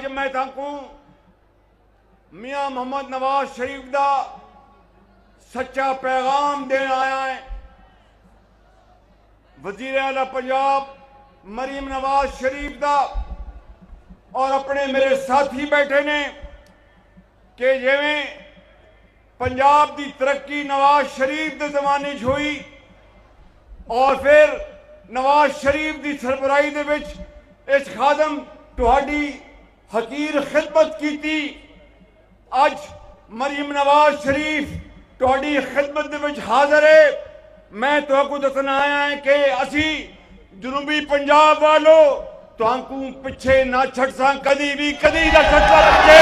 अज मैं तकू मियां मोहम्मद नवाज शरीफ का सच्चा पैगाम देने आया है। वजीर आला पंजाब मरीम नवाज शरीफ का और अपने मेरे साथी बैठे ने कि जिवें पंजाब की तरक्की नवाज शरीफ के जमाने हुई और फिर नवाज शरीफ की सरबराही दे विच इस खादम तुहाडी हकीर खिदमत की। अज मरीम नवाज शरीफ तुहाडी खिदमत दे विच हाजिर है। मैं तुहानू दसना आया है कि असी जनूबी पंजाब वालों तुहानू पिछे ना छड़ सा, कदी भी कदी ना छड़ पिछे।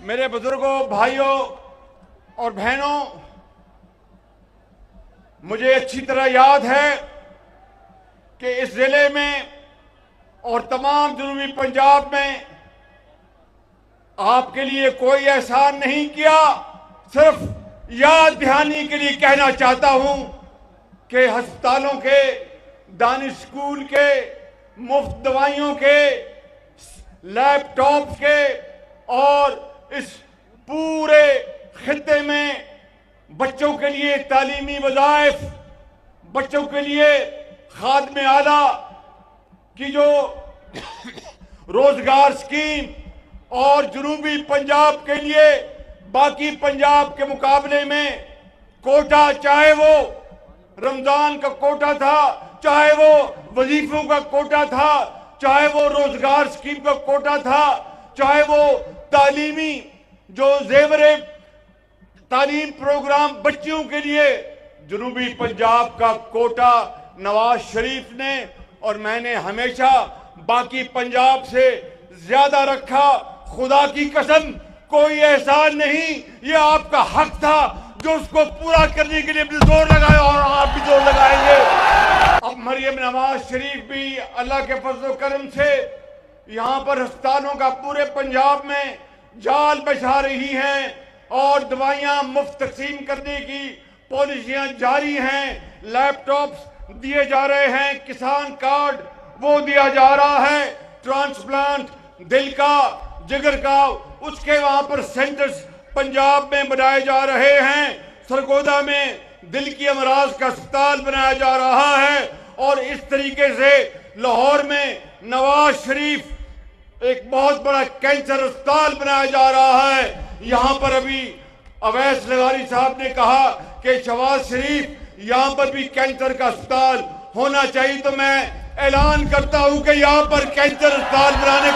मेरे बुजुर्गों, भाइयों और बहनों, मुझे अच्छी तरह याद है कि इस जिले में और तमाम जनूबी पंजाब में आपके लिए कोई एहसान नहीं किया। सिर्फ याद दहानी के लिए कहना चाहता हूं कि अस्पतालों के, दानिश स्कूल के, मुफ्त दवाइयों के, लैपटॉप के और इस पूरे खित्ते में बच्चों के लिए तालीमी वज़ाइफ, बच्चों के लिए खादमे आला की जो रोजगार स्कीम और जनूबी पंजाब के लिए बाकी पंजाब के मुकाबले में कोटा, चाहे वो रमजान का कोटा था, चाहे वो वजीफों का कोटा था, चाहे वो रोजगार स्कीम का कोटा था, चाहे वो तालीमी जो जेवरे तालीम प्रोग्राम बच्चियों के लिए जनूबी पंजाब का कोटा नवाज शरीफ ने और मैंने हमेशा बाकी पंजाब से ज्यादा रखा। खुदा की कसम कोई एहसान नहीं, ये आपका हक था जो उसको पूरा करने के लिए भी जोर लगाया और आप भी जोर लगाएंगे। अब मरियम नवाज शरीफ भी अल्लाह के फजल करम से यहाँ पर अस्पतालों का पूरे पंजाब में जाल बिछा रही हैं और दवाइयाँ मुफ्त तकसीम करने की पॉलिसियाँ जारी हैं। लैपटॉप्स दिए जा रहे हैं, किसान कार्ड वो दिया जा रहा है, ट्रांसप्लांट दिल का, जिगर का, उसके वहां पर सेंटर्स पंजाब में बनाए जा रहे हैं। सरगोदा में दिल की अमराज का अस्पताल बनाया जा रहा है और इस तरीके से लाहौर में नवाज शरीफ एक बहुत बड़ा कैंसर अस्पताल बनाया जा रहा है। यहाँ पर अभी अवैस लगारी साहब ने कहा कि शहबाज शरीफ यहाँ पर भी कैंसर का अस्पताल होना चाहिए, तो मैं ऐलान करता हूँ कि यहाँ पर कैंसर अस्पताल बनाने